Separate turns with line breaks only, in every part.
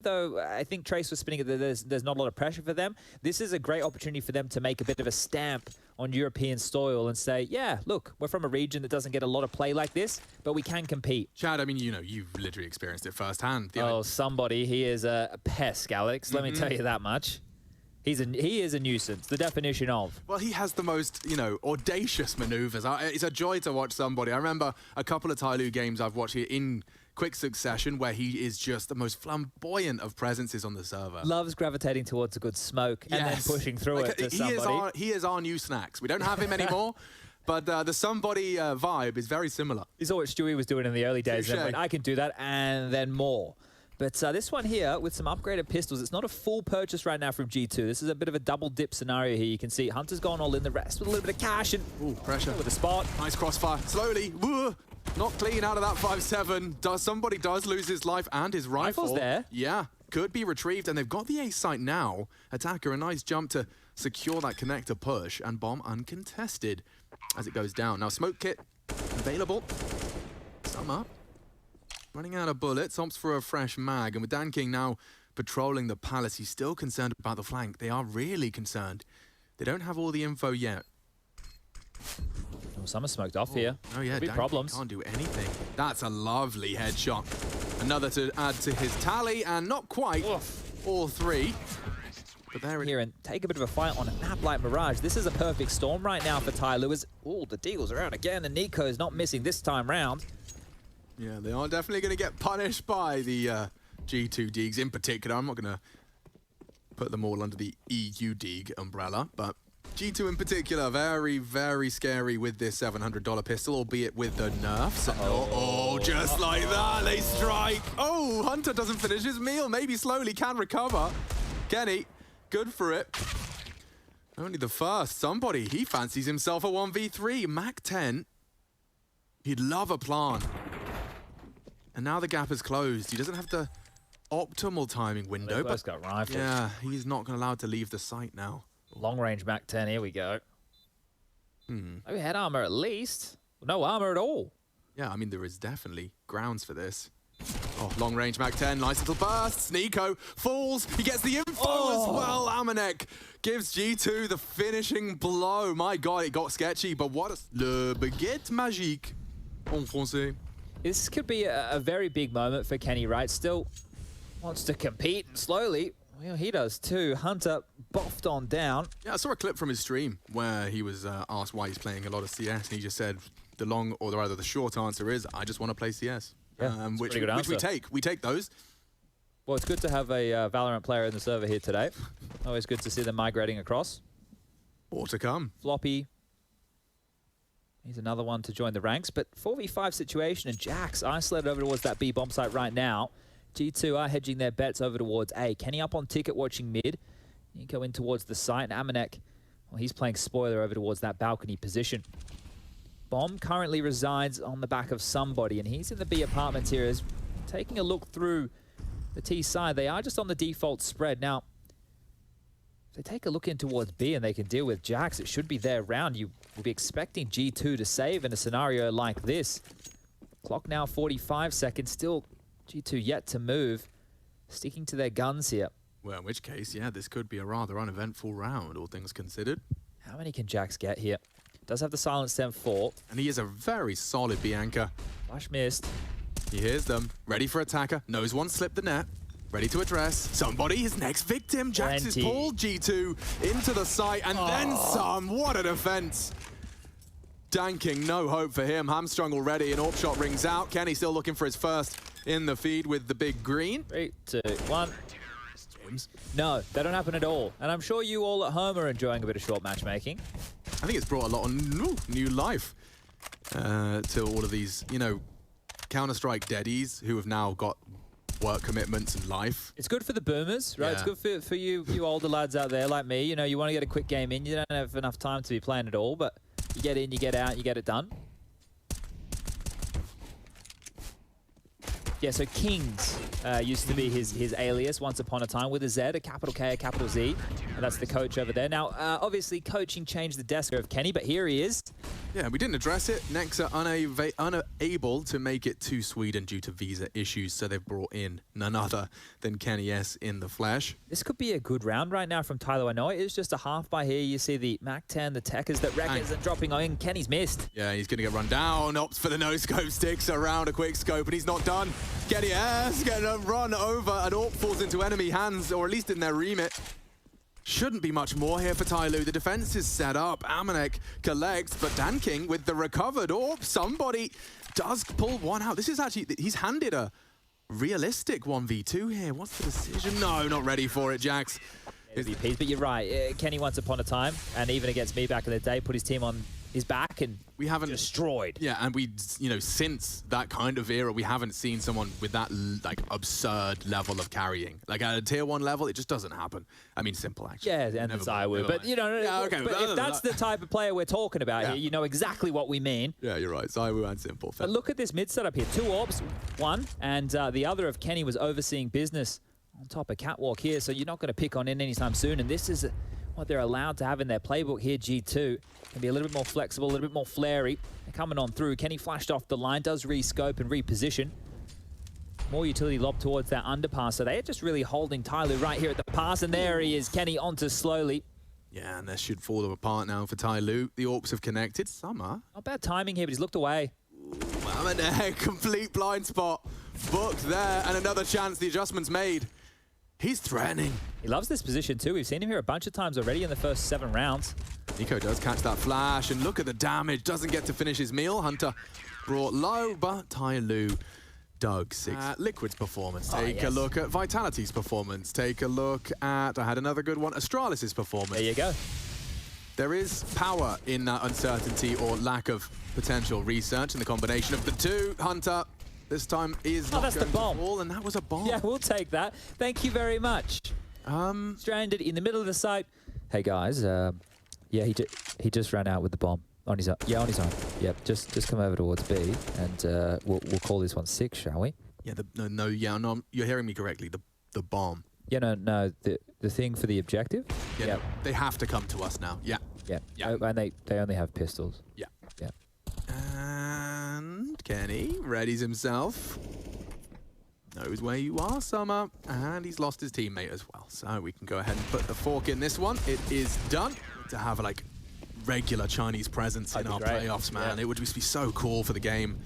though I think Trace was spinning it, there's not a lot of pressure for them. This is a great opportunity for them to make a bit of a stamp on European soil and say, yeah, look, we're from a region that doesn't get a lot of play like this, but we can compete.
Chad, I mean, you know, you've literally experienced it firsthand.
Oh, somebody, he is a pest, Alex. Let me tell you that much. He is a nuisance, the definition of.
Well, he has the most, you know, audacious maneuvers. It's a joy to watch somebody. I remember a couple of TYLOO games I've watched here in quick succession where he is just the most flamboyant of presences on the server.
Loves gravitating towards a good smoke and then pushing through it to somebody.
He is our new Snacks. We don't have him anymore, but the somebody vibe is very similar.
You saw what Stewie was doing in the early days. And went, I can do that and then more. But this one here, with some upgraded pistols, it's not a full purchase right now from G2. This is a bit of a double dip scenario here. You can see Hunter's gone all in, the rest with a little bit of cash and
pressure
with a spot.
Nice crossfire. Slowly, not clean out of that 5-7. Somebody does lose his life and his rifle.
Rifle's there.
Yeah, could be retrieved, and they've got the A site now. Attacker, a nice jump to secure that connector push, and bomb uncontested as it goes down. Now, smoke kit available. Some up. Running out of bullets, opts for a fresh mag, and with Dan King now patrolling the palace, he's still concerned about the flank. They are really concerned. They don't have all the info yet.
Oh, some are smoked off here.
Oh yeah, Dan
problems.
Can't do anything. That's a lovely headshot. Another to add to his tally, and not quite all three. But there
here and take a bit of a fight on a map like Mirage. This is a perfect storm right now for TYLOO. Oh, the Deagles are out again, and NiKo is not missing this time round.
Yeah, they are definitely going to get punished by the G2 Deags in particular. I'm not going to put them all under the EU Deag umbrella, but G2 in particular, very, very scary with this $700 pistol, albeit with the nerfs. Oh, just like that, they strike. Oh, Hunter doesn't finish his meal. Maybe slowly can recover. Kenny, good for it. Only the first. Somebody, he fancies himself a 1v3. Mac 10. He'd love a plant. And now the gap is closed. He doesn't have the optimal timing window.
They both got rifles.
Yeah, he's not allowed to leave the site now.
Long range Mac 10, here we go. Maybe head armor at least. No armor at all.
Yeah, I mean, there is definitely grounds for this. Oh, long range Mac 10, nice little bursts. NiKo falls, he gets the info as well. Amanek gives G2 the finishing blow. My God, it got sketchy, but what a... Le baguette magique en français.
This could be a very big moment for Kenny, right? Still wants to compete slowly. Well, he does too. Hunter boffed on down.
Yeah, I saw a clip from his stream where he was asked why he's playing a lot of CS, and he just said the long or rather the short answer is, I just want to play CS.
Yeah,
which we take. We take those.
Well, it's good to have a Valorant player in the server here today. Always good to see them migrating across.
More to come.
Floppy. He's another one to join the ranks, but 4v5 situation, and Jax isolated over towards that B bomb site right now. G2 are hedging their bets over towards A. Kenny up on ticket watching mid. NiKo in towards the site, and Amanek, well, he's playing spoiler over towards that balcony position. Bomb currently resides on the back of somebody, and he's in the B apartments here. Is taking a look through the T side. They are just on the default spread. Now, if they take a look in towards B and they can deal with Jax, it should be their round. You will be expecting G2 to save in a scenario like this. Clock now 45 seconds. Still G2 yet to move. Sticking to their guns here.
Well, in which case, yeah, this could be a rather uneventful round, all things considered.
How many can Jax get here? Does have the silence 10-4.
And he is a very solid Bianca.
Flash missed.
He hears them. Ready for attacker. Knows one slipped the net. Ready to address. Somebody, his next victim. Jax is pulled G2 into the site and then some. What a defense. Danking, no hope for him. Hamstrung already, and AWP shot rings out. Kenny still looking for his first in the feed with the big green.
3, 2, 1. No, that don't happen at all. And I'm sure you all at home are enjoying a bit of short matchmaking.
I think it's brought a lot of new life to all of these, you know, Counter-Strike deadies who have now got work commitments and life.
It's good for the boomers, right?
Yeah.
It's good for you older lads out there like me. You know, you want to get a quick game in. You don't have enough time to be playing at all, but you get in, you get out, you get it done. Yeah, so Kings used to be his alias once upon a time with a Z, a capital K, a capital Z. And that's the coach over there. Now, obviously, coaching changed the desk of Kenny, but here he is.
Yeah, we didn't address it. Nexa unable to make it to Sweden due to visa issues, so they've brought in none other than Kenny S in the flesh.
This could be a good round right now from TYLOO. I know it is just a half by here. You see the MAC-10, the techers that Wreckers and dropping on. Kenny's missed.
Yeah, he's going to get run down. Opts for the no-scope, sticks around a quick scope, and he's not done. Kenny S getting a run over, and AWP falls into enemy hands, or at least in their remit. Shouldn't be much more here for TYLOO. The defense is set up. amanek collects, but DanKing with the recovered AWP. Somebody does pull one out. This is actually, he's handed a realistic 1v2 here. What's the decision? No, not ready for it, Jax.
MVPs, but you're right. Kenny once upon a time, and even against me back in the day, put his team on his back and
we haven't
destroyed.
Yeah, and we, you know, since that kind of era, we haven't seen someone with that like absurd level of carrying. Like at a tier 1 level, it just doesn't happen. I mean, simple actually.
Yeah, and the zywoo. But you know,
yeah, okay,
but if that's the type of player we're talking about here, you know exactly what we mean.
Yeah, you're right. zywoo and simple.
But look at this mid setup here. 2 AWPs, one, and the other of Kenny was overseeing business on top of catwalk here, so you're not going to pick on in anytime soon. And this is what they're allowed to have in their playbook here. G2 can be a little bit more flexible, a little bit more flary. They're coming on through. Kenny flashed off the line, does re-scope and reposition. More utility lob towards that underpass, so they're just really holding TYLOO right here at the pass, and there he is. Kenny onto slowly.
Yeah, and this should fall apart now for TYLOO. The AWPs have connected. Summer.
Not bad timing here, but he's looked away.
amanek, complete blind spot. Booked there, and another chance. The adjustment's made. He's threatening.
He loves this position too. We've seen him here a bunch of times already in the first 7 rounds.
NiKo does catch that flash, and look at the damage. Doesn't get to finish his meal. Hunter brought low, but TYLOO dug 6. Liquid's performance. Take a look at Vitality's performance. Take a look at, I had another good one, Astralis' performance.
There you go.
There is power in that uncertainty or lack of potential research, and the combination of the two. Hunter this time is not going to fall, and that was a bomb.
Yeah, we'll take that. Thank you very much. Stranded in the middle of the site. Hey guys, yeah, he just ran out with the bomb on his own. Yeah, on his own. Yep, just come over towards B, and we'll call this one 6, shall we?
Yeah, no, you're hearing me correctly. The bomb.
Yeah, no, the thing for the objective.
Yeah, no, they have to come to us now. Yeah.
Yeah. And they only have pistols.
Yeah.
Yeah.
And Kenny readies himself. Knows where you are, Summer. And he's lost his teammate as well. So we can go ahead and put the fork in this one. It is done. To have a like regular Chinese presence in our playoffs, man. It would just be so cool for the game.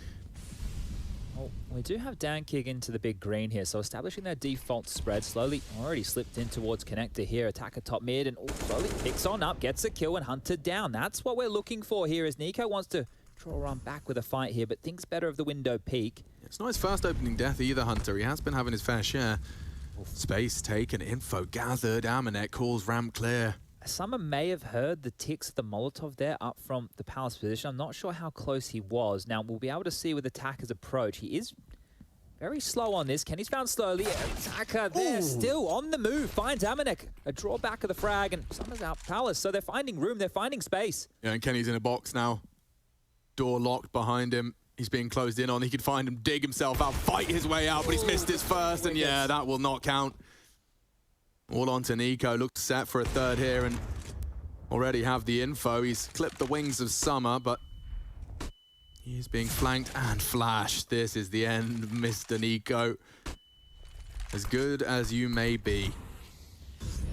Well, we do have DanKing into the big green here, so establishing their default spread slowly. Already slipped in towards connector here. Attacker top mid, and slowly picks on up, gets a kill, and Hunter down. That's what we're looking for here, as NiKo wants to draw a run back with a fight here, but thinks better of the window peak.
It's not his first opening death either, Hunter. He has been having his fair share. Space taken, info gathered. amanek calls ramp clear.
Summer may have heard the ticks of the Molotov there up from the Palace position. I'm not sure how close he was. Now, we'll be able to see with Attacker's approach. He is very slow on this. Kenny's found slowly. Attacker there, still on the move. Finds amanek. A drawback of the frag, and Summer's out Palace. So they're finding room. They're finding space.
Yeah, and Kenny's in a box now. Door locked behind him. He's being closed in on. He could find him, dig himself out, fight his way out, but he's missed his first, and yeah, that will not count. All on to NiKo, looks set for a third here and already have the info. He's clipped the wings of Summer, but he's being flanked and flashed. This is the end, Mr. NiKo. As good as you may be.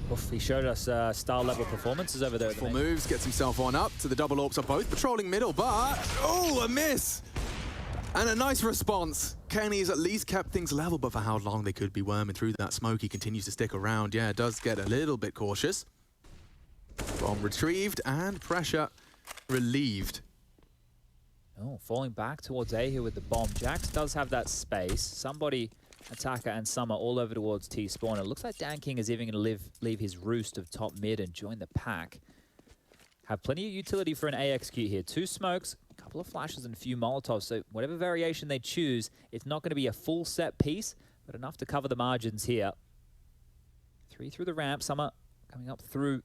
Oof, he showed us star level performances over there.
Full moves, gets himself on up to the double AWPs are both patrolling middle, but oh, a miss! And a nice response. Kenny's at least kept things level, but for how long they could be worming through that smoke, he continues to stick around. Yeah, does get a little bit cautious. Bomb retrieved and pressure relieved.
Oh, falling back towards A here with the bomb. Jax does have that space. Somebody, Attacker and Summer, all over towards T spawn. It looks like DanKing is even going to leave his roost of top mid and join the pack. Have plenty of utility for an A execute here. 2 smokes, a couple of flashes, and a few Molotovs. So whatever variation they choose, it's not going to be a full set piece, but enough to cover the margins here. 3 through the ramp. Summer coming up through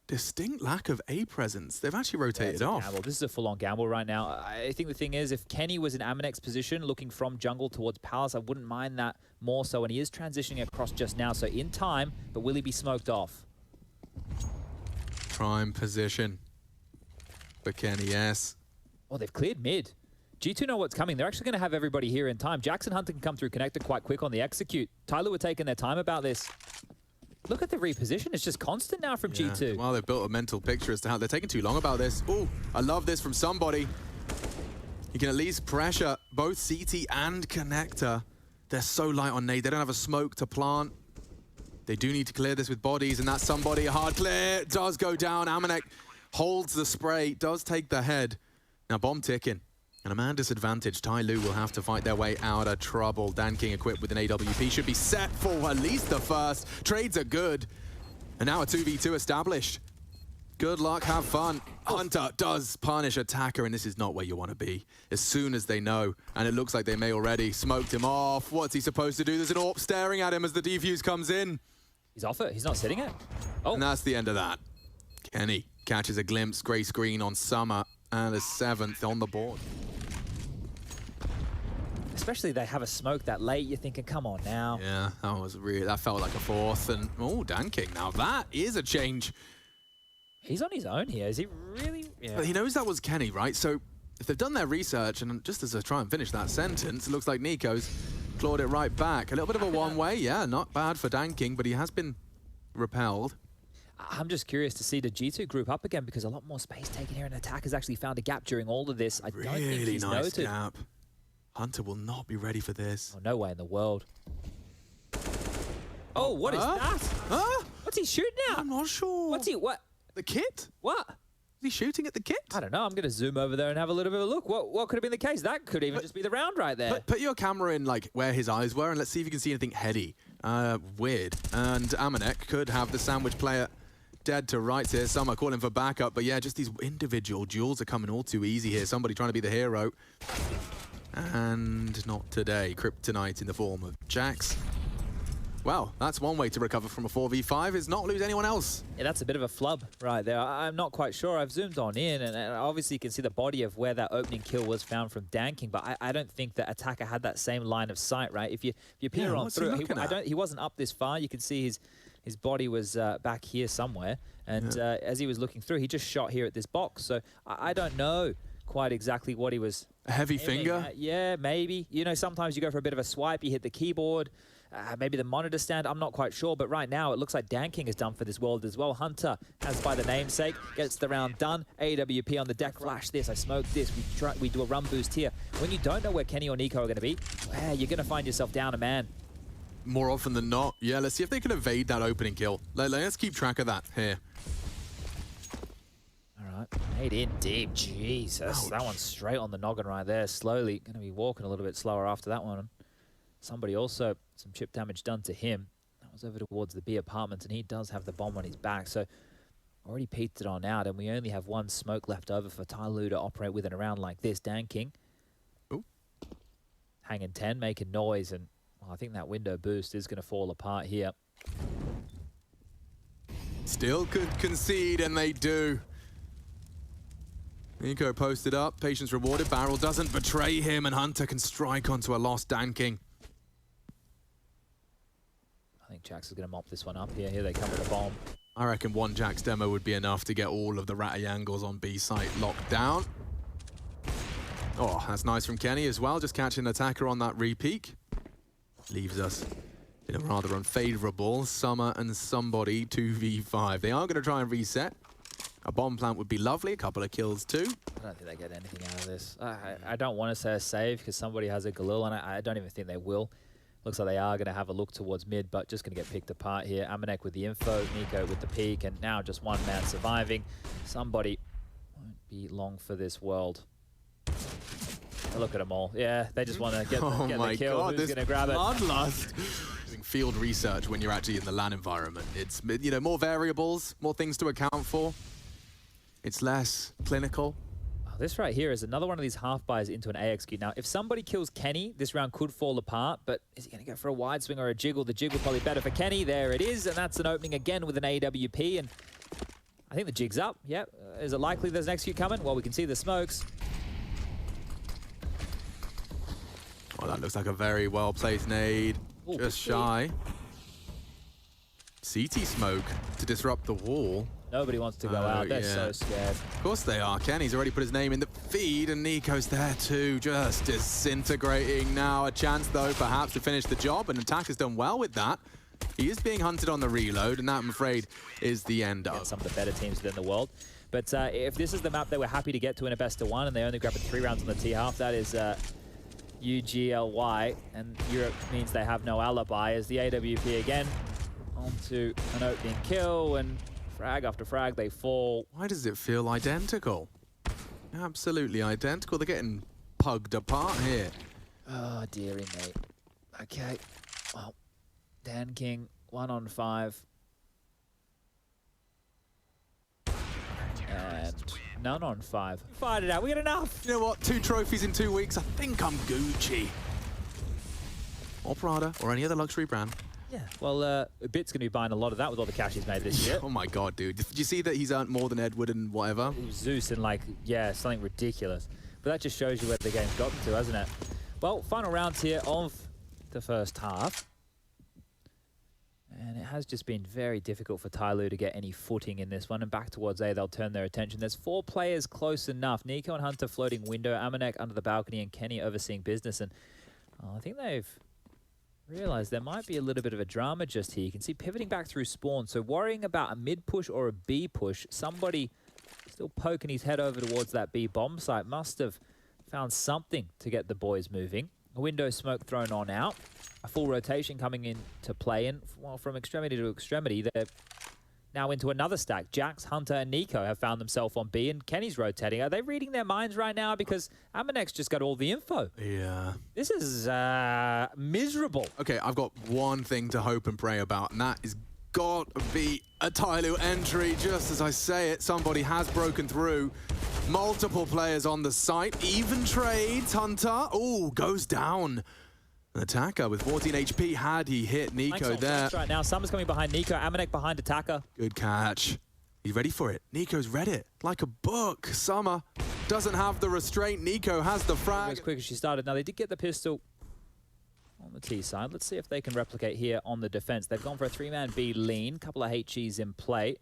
distinct lack of A presence. They've actually rotated off.
Gamble. This is a full-on gamble right now. I think the thing is, if Kenny was in Amanek's position, looking from jungle towards Palace, I wouldn't mind that more so, and he is transitioning across just now, so in time, but will he be smoked off?
Prime position for Kenny, yes.
Oh, they've cleared mid. G2 know what's coming. They're actually going to have everybody here in time. Jackson Hunter can come through connector quite quick on the execute. TYLOO were taking their time about this. Look at the reposition. It's just constant now from G2.
Well, they've built a mental picture as to how they're taking too long about this. Oh, I love this from somebody. You can at least pressure both CT and connector. They're so light on nade. They don't have a smoke to plant. They do need to clear this with bodies, and that's somebody. A hard clear does go down. Amanek holds the spray, does take the head. Now bomb ticking. And a man disadvantaged. TYLOO will have to fight their way out of trouble. DanKing equipped with an AWP should be set for at least the first. Trades are good. And now a 2v2 established. Good luck, have fun. Hunter does punish attacker, and this is not where you want to be. As soon as they know, and it looks like they may already, smoked him off. What's he supposed to do? There's an AWP staring at him as the defuse comes in.
He's off it. He's not sitting it. Oh.
And that's the end of that. Kenny catches a glimpse. Gray screen on Summer, and a 7th on the board.
Especially they have a smoke that late, you're thinking, come on now.
Yeah, that felt like a 4th, and oh, DanKing. Now that is a change.
He's on his own here. Is he really? Yeah.
But he knows that was Kenny, right? So if they've done their research, and just as I try and finish that sentence, it looks like NiKo's clawed it right back. A little bit of a one-way, yeah, not bad for DanKing, but he has been repelled.
I'm just curious to see the G2 group up again, because a lot more space taken here, and attack has actually found a gap during all of this. I don't think he's
nice
noted.
Gap. Hunter will not be ready for this.
Oh, no way in the world. Oh, what is that?
Huh?
What's he shooting at?
I'm not sure.
What's he, what?
The kit?
What?
Is he shooting at the kit?
I don't know. I'm going to zoom over there and have a little bit of a look. What could have been the case? That could even just be the round right there.
Put your camera in like where his eyes were, and let's see if you can see anything heady. Weird. And Amanek could have the sandwich player dead to rights here. Some are calling for backup, but yeah, just these individual duels are coming all too easy here. Somebody trying to be the hero. And not today. Kryptonite in the form of Jax. Well, that's one way to recover from a 4v5, is not lose anyone else.
Yeah, that's a bit of a flub right there. I'm not quite sure. I've zoomed on in, and obviously you can see the body of where that opening kill was found from DanKing, but I don't think that attacker had that same line of sight, right? If you peer on through, he wasn't up this far. You can see his body was back here somewhere, and as he was looking through, he just shot here at this box. So I don't know quite exactly what he was.
A heavy finger?
Yeah, maybe. You know, sometimes you go for a bit of a swipe, you hit the keyboard, maybe the monitor stand, I'm not quite sure, but right now it looks like DanKing is done for this world as well. Hunter has by the namesake, gets the round done. AWP on the deck, flash this, I smoke this, we do a run boost here. When you don't know where Kenny or NiKo are going to be, you're going to find yourself down a man.
More often than not. Yeah, let's see if they can evade that opening kill. Let's keep track of that here.
Made in deep, Jesus. Ouch. That one's straight on the noggin right there. Slowly, going to be walking a little bit slower after that one. Somebody also, some chip damage done to him. That was over towards the B apartment, and he does have the bomb on his back. So already peeked it on out, and we only have one smoke left over for TYLOO to operate with in a round like this. DanKing.
Ooh.
Hanging 10, making noise, and well, I think that window boost is going to fall apart here.
Still could concede, and they do. NiKo posted up, patience rewarded, Barrel doesn't betray him, and Hunter can strike onto a lost DanKing.
I think Jax is going to mop this one up here. Here they come with a bomb.
I reckon one Jax demo would be enough to get all of the ratty angles on B site locked down. Oh, that's nice from Kenny as well, just catching an attacker on that re-peek. Leaves us in a rather unfavorable Summer and somebody 2v5. They are going to try and reset. A bomb plant would be lovely, a couple of kills too.
I don't think they get anything out of this. I don't want to say a save because somebody has a Galil, and I don't even think they will. Looks like they are going to have a look towards mid, but just going to get picked apart here. Amanek with the info, NiKo with the peek, and now just one man surviving. Somebody won't be long for this world. Look at them all. Yeah, they just want to get the kill.
God,
who's going to grab it?
Bloodlust. Using field research when you're actually in the LAN environment. It's, you know, more variables, more things to account for. It's less clinical.
Oh, this right here is another one of these half buys into an AX queue. Now, if somebody kills Kenny, this round could fall apart, but is he going to go for a wide swing or a jiggle? The jiggle probably better for Kenny. There it is, and that's an opening again with an AWP, and I think the jig's up. Yep. Is it likely there's an execute coming? Well, we can see the smokes.
Oh, that looks like a very well-placed nade.
Ooh,
just shy. CT smoke to disrupt the wall.
Nobody wants to go out. They're so scared.
Of course they are. Kenny's already put his name in the feed, and NiKo's there too, just disintegrating now. A chance, though, perhaps to finish the job, and Attack has done well with that. He is being hunted on the reload, and that, I'm afraid, is the end of
some of the better teams within the world. But if this is the map they were happy to get to in a best-of-1, and they only grabbed 3 rounds on the T-half, that is UGLY, and Europe means they have no alibi, as the AWP again onto an opening kill, and frag after frag, they fall.
Why does it feel identical? Absolutely identical. They're getting pugged apart here.
Oh, dearie mate. Okay. Well, Dan King, 1 on 5. And none on 5. Fight it out. We got enough.
You know what? 2 trophies in 2 weeks. I think I'm Gucci. Or Prada, or any other luxury brand.
Yeah, well, Bit's going to be buying a lot of that with all the cash he's made this year.
Oh my god, dude. Did you see that he's earned more than Edward and whatever?
Zeus and like, yeah, something ridiculous. But that just shows you where the game's gotten to, hasn't it? Well, final rounds here of the first half. And it has just been very difficult for TYLOO to get any footing in this one. And back towards A, they'll turn their attention. There's 4 players close enough. NiKo and Hunter floating window, Amanek under the balcony, and Kenny overseeing business. And I think they've realized there might be a little bit of a drama just here. You can see pivoting back through spawn. So worrying about a mid push or a B push. Somebody still poking his head over towards that B bomb site must have found something to get the boys moving. A window smoke thrown on out. A full rotation coming into play. And well, from extremity to extremity, they're now into another stack. Jax, Hunter, and NiKo have found themselves on B, and Kenny's rotating. Are they reading their minds right now? Because Amanek's just got all the info.
Yeah.
This is miserable.
Okay, I've got one thing to hope and pray about, and that is got to be a TYLOO entry. Just as I say it, somebody has broken through. Multiple players on the site. Even trades. Hunter, oh, goes down. An attacker with 14 HP. Had he hit NiKo there.
Right now, Summer's coming behind NiKo. Amanek behind attacker.
Good catch. He's ready for it. NiKo's read it like a book. Summer doesn't have the restraint. NiKo has the frag.
As quick as she started. Now, they did get the pistol on the T side. Let's see if they can replicate here on the defense. They've gone for a 3-man B lean. Couple of HEs in play.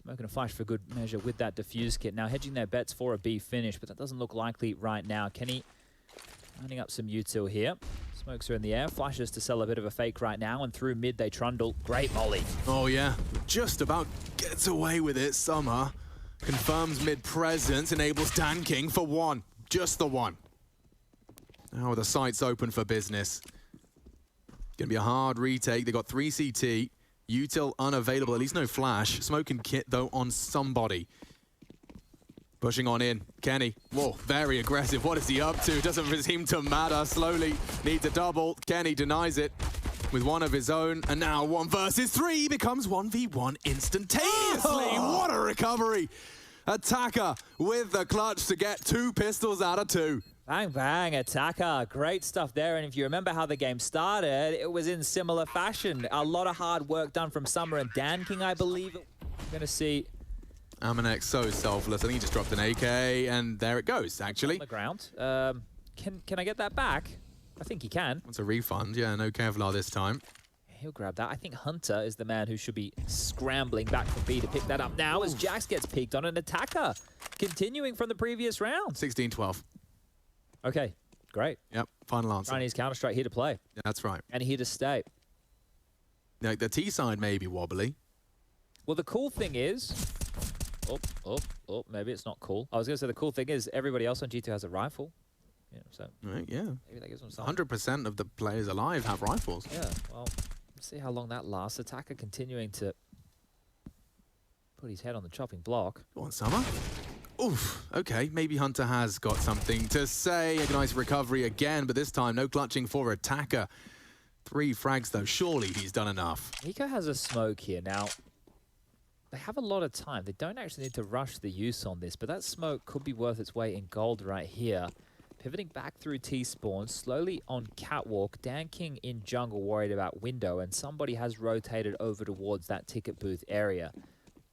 Smoking a flash for good measure with that defuse kit. Now hedging their bets for a B finish, but that doesn't look likely right now. Kenny lining up some util here. Smokes are in the air. Flashes to sell a bit of a fake right now, and through mid they trundle. Great molly.
Oh yeah, just about gets away with it. Summer confirms mid presence, enables Dan King for 1. Just the 1. Now the site's open for business. Gonna be a hard retake. They got 3 CT. Util unavailable, at least no flash. Smoke and kit though on somebody. Pushing on in. Kenny, whoa, very aggressive. What is he up to? Doesn't seem to matter. Slowly needs a double. Kenny denies it with one of his own. And now 1 versus 3 becomes 1v1 instantaneously. Oh. What a recovery. Attacker with the clutch to get 2 pistols out of 2.
Bang, bang, attacker. Great stuff there. And if you remember how the game started, it was in similar fashion. A lot of hard work done from Summer and Dan King, I believe. We're going to see
Amanek so selfless. I think he just dropped an AK, and there it goes, actually.
on the ground. Can I get that back? I think he can.
Wants a refund. Yeah, no Kevlar this time.
He'll grab that. I think Hunter is the man who should be scrambling back for B to pick that up now as Jax gets peeked on an attacker. Continuing from the previous round.
16-12.
Okay, great.
Yep, final answer.
Chinese Counter-Strike here to play.
Yeah, that's right.
And here to stay.
Like the T side may be wobbly.
Well, the cool thing is... Oh, maybe it's not cool. I was going to say the cool thing is everybody else on G2 has a rifle. Yeah, so
Right, yeah.
maybe that gives them something.
100% of the players alive have rifles.
Yeah, well, let's see how long that lasts. Attacker continuing to put his head on the chopping block.
Go on, Summer. Oof, okay, maybe Hunter has got something to say. A nice recovery again, but this time no clutching for attacker. 3 frags though, surely he's done enough.
NiKo has a smoke here. Now, they have a lot of time. They don't actually need to rush the use on this, but that smoke could be worth its weight in gold right here. Pivoting back through T-spawn, slowly on catwalk. Dan King in jungle worried about window, and somebody has rotated over towards that ticket booth area.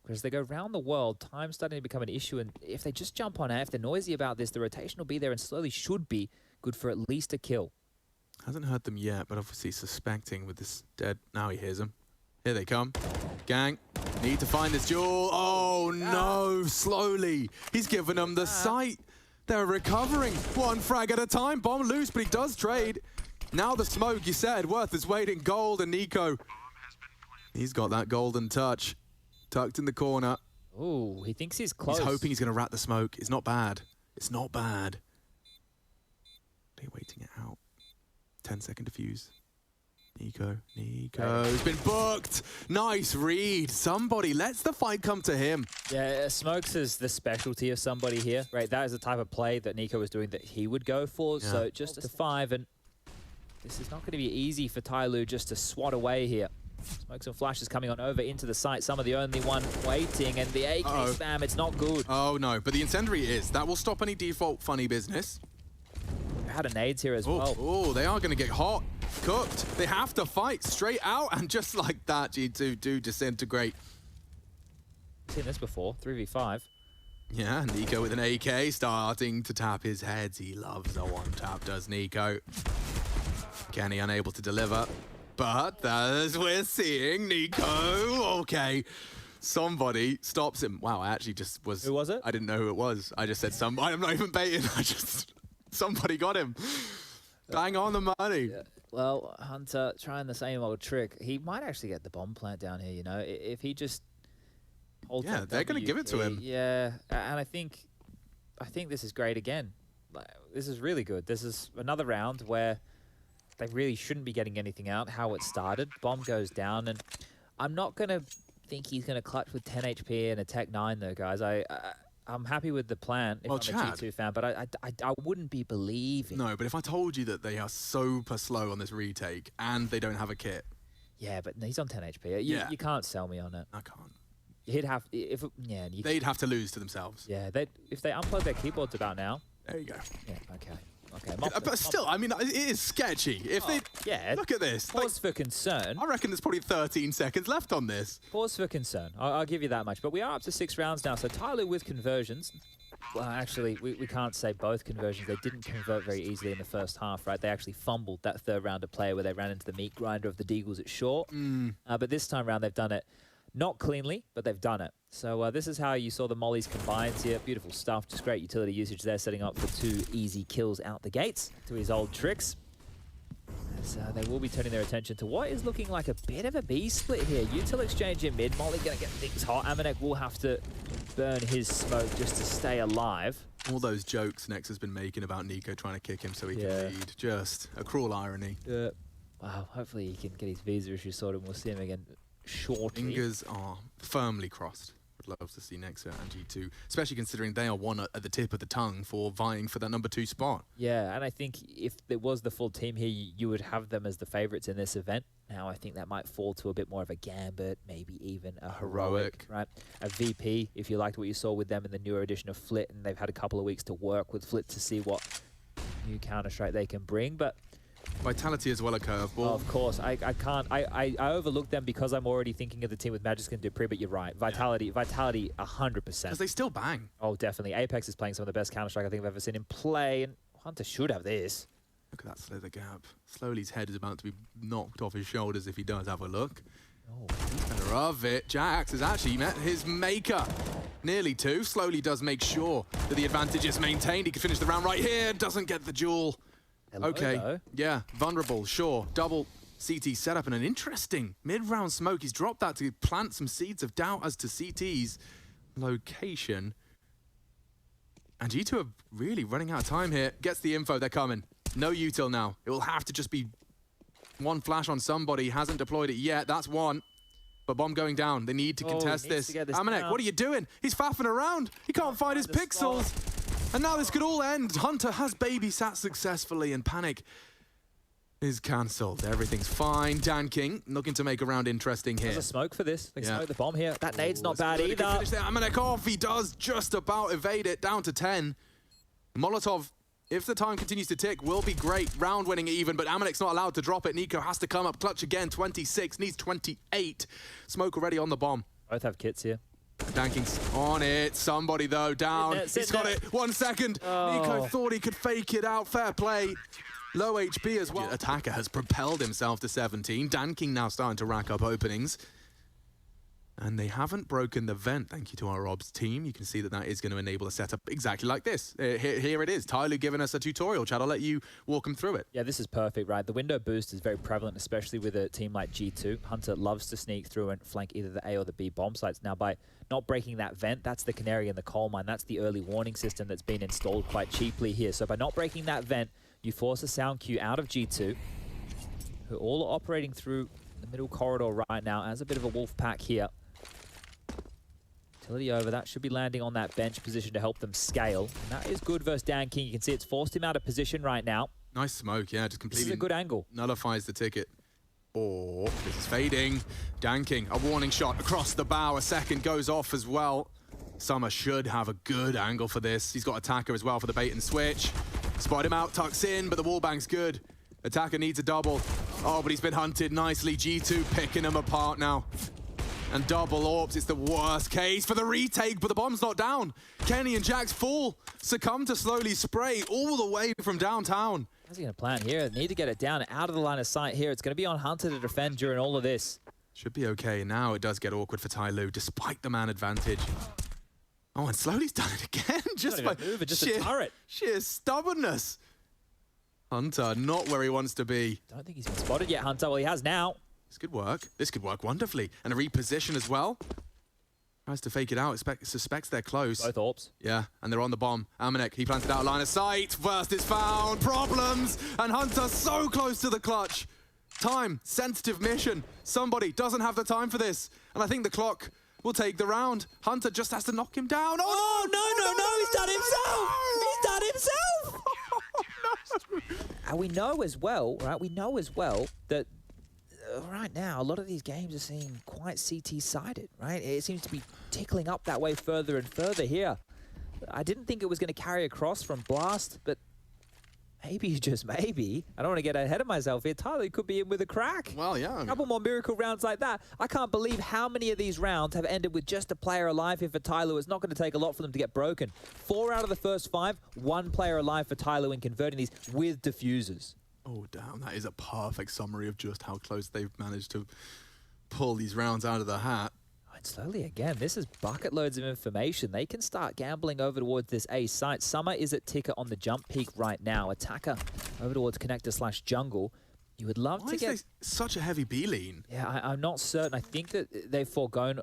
Because they go around the world, time's starting to become an issue, and if they just jump on A, if they're noisy about this, the rotation will be there and slowly should be good for at least a kill.
Hasn't heard them yet, but obviously suspecting with this dead. Now he hears them. Here they come. Gang, need to find this jewel. Oh no, slowly. He's given them the sight. They're recovering. One frag at a time. Bomb loose, but he does trade. Now the smoke, you said, worth his weight in gold, and NiKo. He's got that golden touch. Tucked in the corner.
Oh, he thinks he's close.
He's hoping he's going to rat the smoke. It's not bad. It's not bad. They're waiting it out. 10-second defuse. NiKo's been booked. Nice read. Somebody lets the fight come to him.
Yeah, smokes is the specialty of somebody here, right? That is the type of play that NiKo was doing that he would go for. Yeah. So just to 5, and this is not going to be easy for TYLOO just to swat away here. Smokes and flashes coming on over into the site. Some of the only one waiting, and the AK spam, it's not good.
Oh no, but the incendiary is. That will stop any default funny business.
Had a nades here as well.
Oh, they are going to get hot, cooked. They have to fight straight out, and just like that, G2 do disintegrate.
Seen this before, 3v5.
Yeah, NiKo with an AK starting to tap his heads. He loves a one-tap, does NiKo. Kenny unable to deliver. But as we're seeing, NiKo, okay. Somebody stops him. Wow, I actually just was...
Who was it?
I didn't know who it was. I just said I'm not even baiting. Somebody got him. Bang on the money.
Yeah. Well, Hunter trying the same old trick. He might actually get the bomb plant down here, you know, if he just holds
Yeah, they're going to give it to him.
Yeah, and I think this is great again. This is really good. This is another round where they really shouldn't be getting anything out, how it started. Bomb goes down, and I'm not going to think he's going to clutch with 10 HP and a Tech 9, though, guys. I'm happy with the plan if I'm a G2 fan, but I wouldn't be believing.
No, but if I told you that they are super slow on this retake and they don't have a kit.
Yeah, but he's on 10 HP. You can't sell me on it.
I can't.
He'd have...
They'd have to lose to themselves.
Yeah, if they unplug their keyboards about now...
There you go.
Yeah, okay.
But still, I mean, it is sketchy. If they look at this,
pause for concern.
I reckon there's probably 13 seconds left on this.
Pause for concern. I'll give you that much. But we are up to 6 rounds now. So TYLOO with conversions. Well, actually, we can't say both conversions. They didn't convert very easily in the first half, right? They actually fumbled that third round of play where they ran into the meat grinder of the Deagles at short. But this time around, they've done it not cleanly, but they've done it. So this is how you saw the mollies combined here. Beautiful stuff. Just great utility usage there, setting up for 2 easy kills out the gates to his old tricks. So they will be turning their attention to what is looking like a bit of a B split here. Util exchange in mid. Molly going to get things hot. Amanek will have to burn his smoke just to stay alive.
All those jokes Nex has been making about NiKo trying to kick him so he can lead. Just a cruel irony.
Wow, hopefully he can get his visa issue sorted and we'll see him again shortly.
Fingers are firmly crossed. Would love to see Nexa and G2, especially considering they are one at the tip of the tongue for vying for that #2 spot.
Yeah, and I think if there was the full team here, you would have them as the favourites in this event. Now I think that might fall to a bit more of a Gambit, maybe even a Heroic, right? A VP, if you liked what you saw with them in the newer edition of Flit, and they've had a couple of weeks to work with Flit to see what new Counter-Strike they can bring, but...
Vitality as well, a curveball.
Of course, I can't. I overlook them because I'm already thinking of the team with Magisk and Dupree, but you're right. Vitality, 100%.
Because they still bang.
Oh, definitely. Apex is playing some of the best Counter-Strike I think I've ever seen him play, and Hunter should have this.
Look at that slither gap. Slowly his head is about to be knocked off his shoulders if he does have a look.
Oh,
Better of it. Jax has actually met his maker. Nearly 2. Slowly does make sure that the advantage is maintained. He can finish the round right here. Doesn't get the duel.
Hello,
okay,
though.
Yeah, vulnerable, sure. Double CT setup and an interesting mid-round smoke. He's dropped that to plant some seeds of doubt as to CT's location. And G2 are really running out of time here. Gets the info, they're coming. No util now. It will have to just be one flash on somebody. Hasn't deployed it yet, that's one. But bomb going down, they need to contest this. Amanek, what are you doing? He's faffing around. He can't find his pixels. And now this could all end. Hunter has babysat successfully and panic is cancelled. Everything's fine. Dan King looking to make a round interesting here.
There's a smoke for this. They can smoke the bomb here. That nade's not bad either.
Amanek off. He does just about evade it. Down to 10. Molotov, if the time continues to tick, will be great. Round winning even, but Amanek's not allowed to drop it. NiKo has to come up clutch again. 26, needs 28. Smoke already on the bomb.
Both have kits here.
Danking's on it. Somebody, though, down. He's got it. 1 second. NiKo thought he could fake it out. Fair play. Low HP as well. Attacker has propelled himself to 17. Danking now starting to rack up openings. And they haven't broken the vent, thank you to our Obs team. You can see that that is going to enable a setup exactly like this. Here it is. TYLOO giving us a tutorial, Chad. I'll let you walk him through it. Yeah,
this is perfect, right? The window boost is very prevalent, especially with a team like G2. Hunter loves to sneak through and flank either the A or the B bomb sites. Now, by not breaking that vent, that's the canary in the coal mine. That's the early warning system that's been installed quite cheaply here. So by not breaking that vent, you force a sound cue out of G2, who all are operating through the middle corridor right now as a bit of a wolf pack here. Utility over, that should be landing on that bench position to help them scale. And that is good versus Danking. You can see it's forced him out of position right now.
Nice smoke, yeah, just completely.
This is a good angle.
Nullifies the ticket. Oh, this is fading. Danking, a warning shot across the bow. A second goes off as well. Summer should have a good angle for this. He's got Attacker as well for the bait and switch. Spot him out, tucks in, but the wallbang's good. Attacker needs a double. Oh, but he's been hunted nicely. G2 picking him apart now. And double orbs, it's the worst case for the retake, but the bomb's not down. Kenny and Jax fall, succumb to slowly spray all the way from downtown.
How's he going to plan here? Need to get it down out of the line of sight here. It's going to be on Hunter to defend during all of this.
Should be okay. Now it does get awkward for TYLOO, despite the man advantage. Oh, and slowly's done it again. Just by
just a turret.
Sheer stubbornness. Hunter, not where he wants to be.
Don't think he's been spotted yet, Hunter. Well, he has now.
This could work. This could work wonderfully. And a reposition as well. Tries to fake it out. Suspects they're close.
Both orbs.
Yeah, and they're on the bomb. Amanek, he planted out line of sight. First is found. Problems. And Hunter so close to the clutch. Time. Sensitive mission. Somebody doesn't have the time for this. And I think the clock will take the round. Hunter just has to knock him down.
Oh, no. He's done himself. He's done himself.
No.
And we know as well, right? We know as well that right now, a lot of these games are seeming quite CT-sided, right? It seems to be tickling up that way further and further here. I didn't think it was going to carry across from Blast, but maybe, just maybe, I don't want to get ahead of myself here, TYLOO could be in with a crack.
Well, yeah.
A couple more miracle rounds like that. I can't believe how many of these rounds have ended with just a player alive here for TYLOO. It's not going to take a lot for them to get broken. 4 out of the first 5, 1 player alive for TYLOO in converting these with diffusers.
Oh, damn. That is a perfect summary of just how close they've managed to pull these rounds out of the hat.
And slowly again, this is bucket loads of information. They can start gambling over towards this A site. Summer is at ticker on the jump peak right now. Attacker over towards connector/jungle. You would love to get
such a heavy B lean.
Yeah, I'm not certain. I think that they've foregone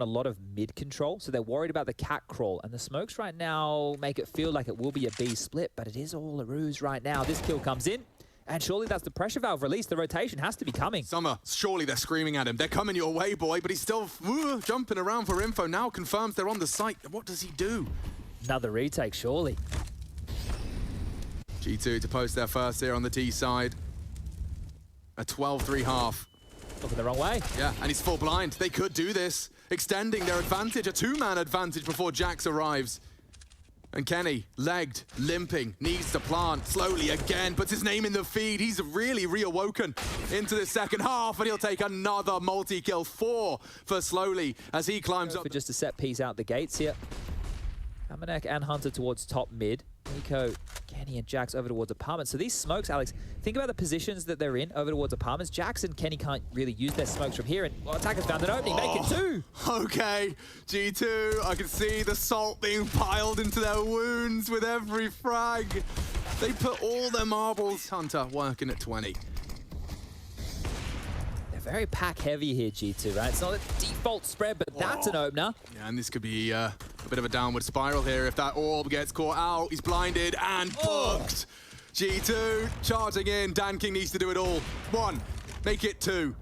a lot of mid control, so they're worried about the cat crawl. And the smokes right now make it feel like it will be a B split, but it is all a ruse right now. This kill comes in. And surely that's the pressure valve release. The rotation has to be coming.
Summer, surely they're screaming at him. They're coming your way, boy, but he's still jumping around for info. Now confirms they're on the site. What does he do?
Another retake, surely.
G2 to post their first here on the D side. A 12-3 half.
Looking the wrong way.
Yeah, and he's full blind. They could do this. Extending their advantage, a 2-man advantage before Jax arrives. And Kenny, legged, limping, needs to plant slowly again, puts his name in the feed. He's really reawoken into the second half, and he'll take another multi-kill. 4 for slowly as he climbs up.
For just a set piece out the gates here. Amanek and Hunter towards top mid. NiKo, Kenny, and Jax over towards apartments. So these smokes, Alex, think about the positions that they're in over towards apartments. Jax and Kenny can't really use their smokes from here, and Attacker's found an opening, make it 2.
Okay, G2, I can see the salt being piled into their wounds with every frag. They put all their marbles. Hunter working at 20.
Very pack heavy here, G2, right? It's not a default spread, but that's an opener.
Yeah, and this could be a bit of a downward spiral here if that orb gets caught out. He's blinded and booked. G2 charging in. Danking needs to do it all. 1, make it 2.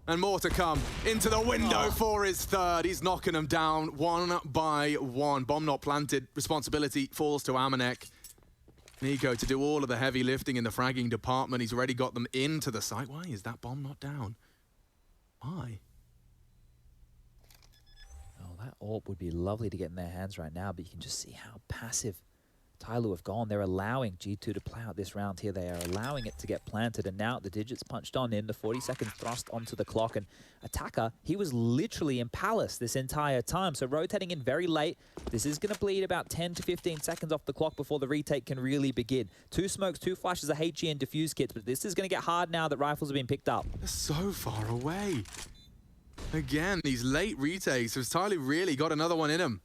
And more to come. Into the window for his 3rd. He's knocking them down 1 by 1. Bomb not planted. Responsibility falls to Amanek. NiKo to do all of the heavy lifting in the fragging department. He's already got them into the site. Why is that bomb not down? Why?
Oh, that orb would be lovely to get in their hands right now, but you can just see how passive TYLOO have gone. They're allowing G2 to play out this round here. They are allowing it to get planted, and now the digits punched on in, the 40-second thrust onto the clock, and Attacker, he was literally in Palace this entire time, so rotating in very late. This is going to bleed about 10 to 15 seconds off the clock before the retake can really begin. 2 smokes, 2 flashes of HE and diffuse kits, but this is going to get hard now that rifles have been picked up.
They're so far away. Again, these late retakes have TYLOO really got another one in him.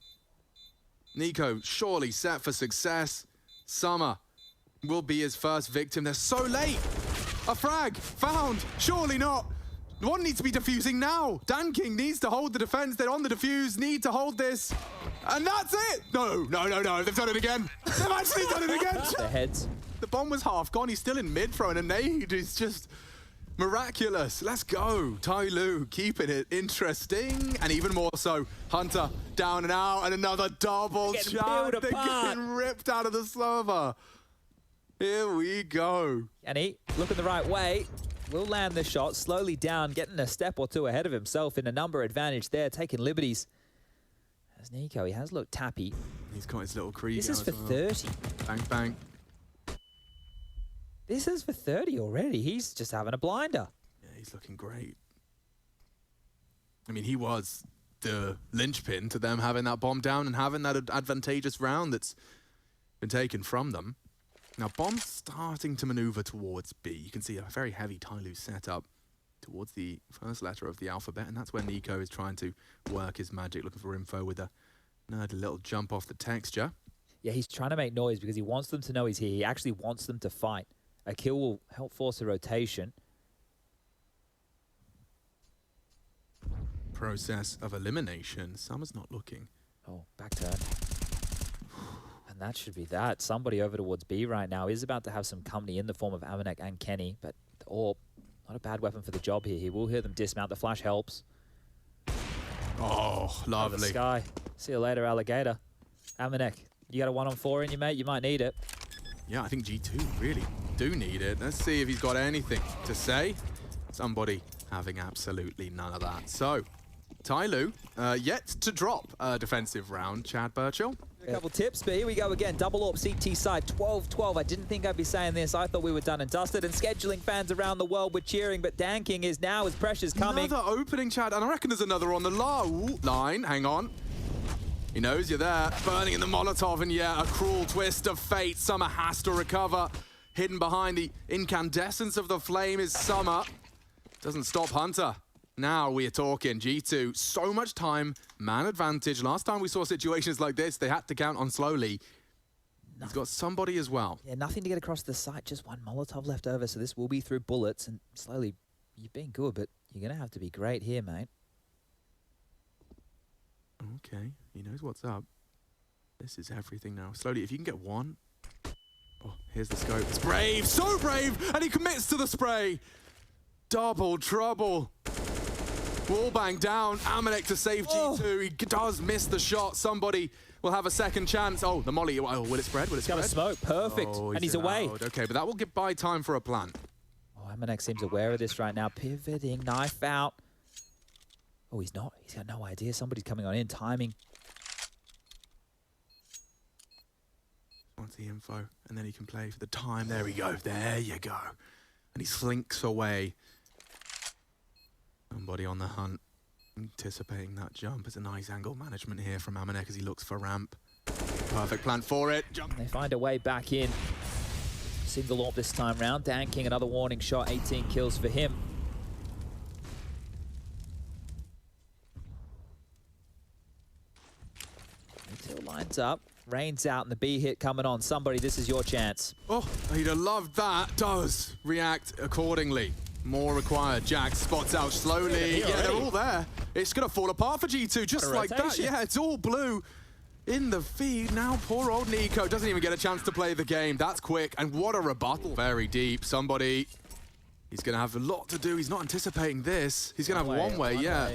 NiKo surely set for success. Summer will be his first victim. They're so late. A frag found. Surely not. One needs to be defusing now. Danking needs to hold the defense. They're on the defuse. Need to hold this. And that's it. No. They've done it again. They've actually done it again.
Their heads.
The bomb was half gone. He's still in mid throwing a nade. It's just miraculous. Let's go. TYLOO keeping it interesting. And even more so, Hunter down and out. And another double shot. They're getting ripped out of the server. Here we go.
And he, looking the right way, will land the shot, slowly down, getting a step or two ahead of himself in a number advantage there, taking liberties. As NiKo, he has looked tappy.
He's got his little crease.
This is for 30.
Bang, bang.
This is for 30 already. He's just having a blinder.
Yeah, he's looking great. I mean, he was the linchpin to them having that bomb down and having that advantageous round that's been taken from them. Now, bomb's starting to maneuver towards B. You can see a very heavy TYLOO setup towards the first letter of the alphabet, and that's where NiKo is trying to work his magic, looking for info with a nerdy little jump off the texture.
Yeah, he's trying to make noise because he wants them to know he's here. He actually wants them to fight. A kill will help force a rotation.
Process of elimination. Summer's not looking.
Oh, back turn. And that should be that. Somebody over towards B right now is about to have some company in the form of Amanek and Kenny, but the AWP, not a bad weapon for the job here. He will hear them dismount. The flash helps.
Oh, lovely.
The sky. See you later, alligator. Amanek, you got a 1-on-4 in you, mate? You might need it.
Yeah, I think G2 really do need it. Let's see if he's got anything to say. Somebody having absolutely none of that. So, TYLOO yet to drop a defensive round. Chad Burchill.
A couple tips, but here we go again. Double AWP CT side, 12-12. I didn't think I'd be saying this. I thought we were done and dusted, and scheduling fans around the world were cheering, but Danking is now as pressure's coming.
Another opening, Chad, and I reckon there's another on the low line. Hang on. He knows you're there. Burning in the Molotov, and yeah, a cruel twist of fate. Summer has to recover. Hidden behind the incandescence of the flame is Summer. Doesn't stop Hunter. Now we are talking. G2, so much time, man advantage. Last time we saw situations like this, they had to count on slowly. He's got somebody as well.
Yeah, nothing to get across the site, just one Molotov left over, so this will be through bullets, and slowly, you've been good, but you're going to have to be great here, mate.
Okay, he knows what's up. This is everything now. Slowly, if you can get one. Oh, here's the scope. It's brave, so brave, and he commits to the spray. Double trouble. Wallbang down, Amanek to save G2. He does miss the shot. Somebody will have a second chance. Oh, the molly. Oh, will it spread? Will it spread?
Got a smoke. Perfect.
Oh,
and he's away.
Okay, but that will give by time for a plant.
Oh, Amanek seems aware of this right now. Pivoting, knife out. Oh, he's not. He's got no idea. Somebody's coming on in. Timing.
Wants the info, and then he can play for the time. There we go. There you go. And he slinks away. Somebody on the hunt, anticipating that jump. It's a nice angle management here from Amanek as he looks for ramp. Perfect plant for it. Jump.
They find a way back in. Single AWP this time round. Danking, another warning shot. 18 kills for him. Until lines up. Rain's out and the B hit coming on. Somebody, this is your chance.
Oh, he'd have loved that. Does react accordingly. More required. Jack spots out slowly. Yeah, they're all there. It's going to fall apart for G2 just like that. Yeah, it's all blue in the feed. Now poor old NiKo doesn't even get a chance to play the game. That's quick. And what a rebuttal. Very deep. Somebody, he's going to have a lot to do. He's not anticipating this. He's going to have one way, yeah.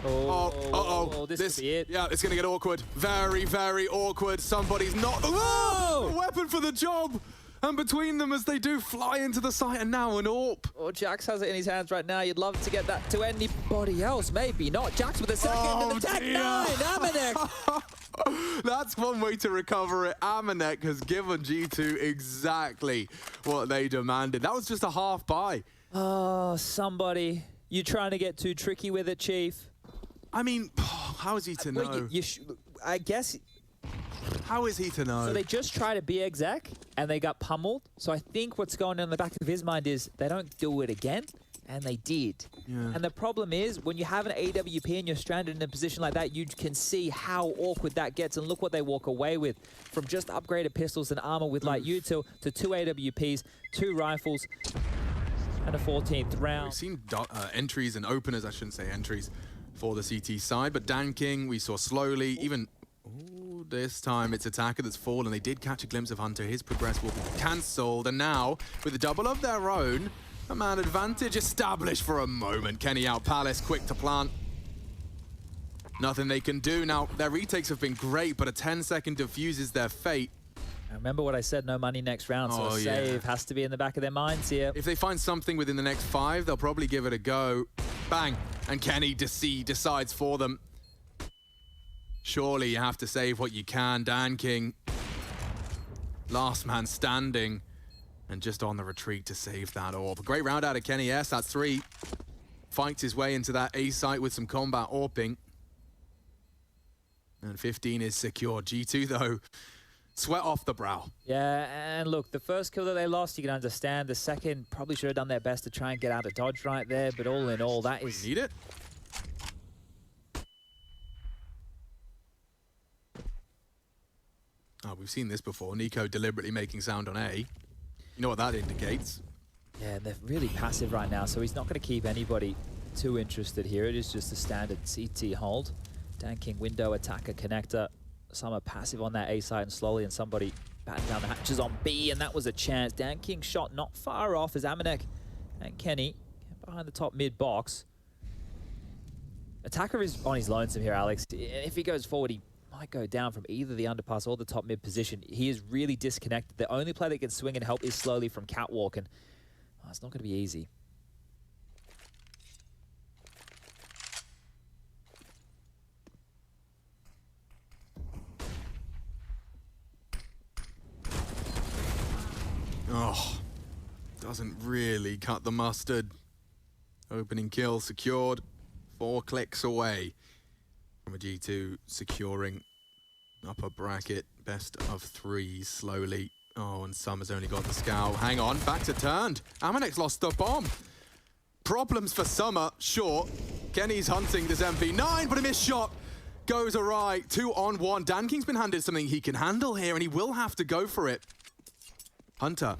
Oh, this could be it.
Yeah, it's going to get awkward. Very, very awkward. Somebody's not... Oh! A weapon for the job! And between them as they do fly into the site, and now an AWP.
Well, Jax has it in his hands right now. You'd love to get that to anybody else, maybe not. Jax with a second and the tech 9, Amanek.
That's one way to recover it. Amanek has given G2 exactly what they demanded. That was just a half buy.
Oh, somebody. You trying to get too tricky with it, Chief?
I mean, how is he to know?
I guess...
How is he to know?
So they just try to be exec, and they got pummeled. So I think what's going on in the back of his mind is they don't do it again, and they did.
Yeah.
And the problem is, when you have an AWP and you're stranded in a position like that, you can see how awkward that gets, and look what they walk away with. From just upgraded pistols and armor with light util to 2 AWPs, 2 rifles, and a 14th round.
We've seen entries and openers, I shouldn't say entries, for the CT side, but Dan King, we saw slowly, even... Ooh, this time it's Attacker that's fallen. They did catch a glimpse of Hunter. His progress will be cancelled. And now, with a double of their own, a man advantage established for a moment. Kenny out Palace, quick to plant. Nothing they can do. Now, their retakes have been great, but a 10-second diffuses their fate.
I remember what I said, no money next round, so a save has to be in the back of their minds here.
If they find something within the next 5, they'll probably give it a go. Bang! And Kenny decides for them. Surely you have to save what you can. Dan King, last man standing, and just on the retreat to save that AWP. A great round out of Kenny S, that's 3. Fights his way into that A site with some combat AWPing. And 15 is secure. G2 though, sweat off the brow.
Yeah, and look, the first kill that they lost, you can understand. The second probably should have done their best to try and get out of dodge right there, but all in all, that is...
Need it? Oh, we've seen this before. NiKo deliberately making sound on A. You know what that indicates.
Yeah, they're really passive right now, so he's not going to keep anybody too interested here. It is just a standard CT hold. Dan King, window, attacker, connector. Some are passive on that A side and slowly, and somebody batting down the hatches on B, and that was a chance. Dan King shot not far off as Amanek and Kenny behind the top mid box. Attacker is on his lonesome here, Alex. If he goes forward, he might go down from either the underpass or the top mid position. He is really disconnected. The only player that can swing and help is slowly from catwalk, and it's not going to be easy.
Oh, doesn't really cut the mustard. Opening kill secured. 4 clicks away from a G2 securing upper bracket. Best of 3 slowly. Oh, and Summer's only got the scout. Hang on, back to turned. Amanek's lost the bomb. Problems for Summer, sure. Kenny's hunting this MP9, but a missed shot goes awry. 2 on 1. Dan King's been handed something he can handle here, and he will have to go for it. Hunter,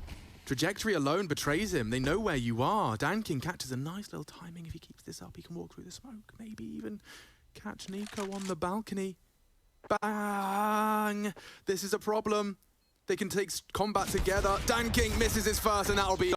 trajectory alone betrays him. They know where you are. Dan King catches a nice little timing. If he keeps this up, he can walk through the smoke. Maybe even catch NiKo on the balcony. Bang! This is a problem. They can take combat together. Dan King misses his first, and that'll be...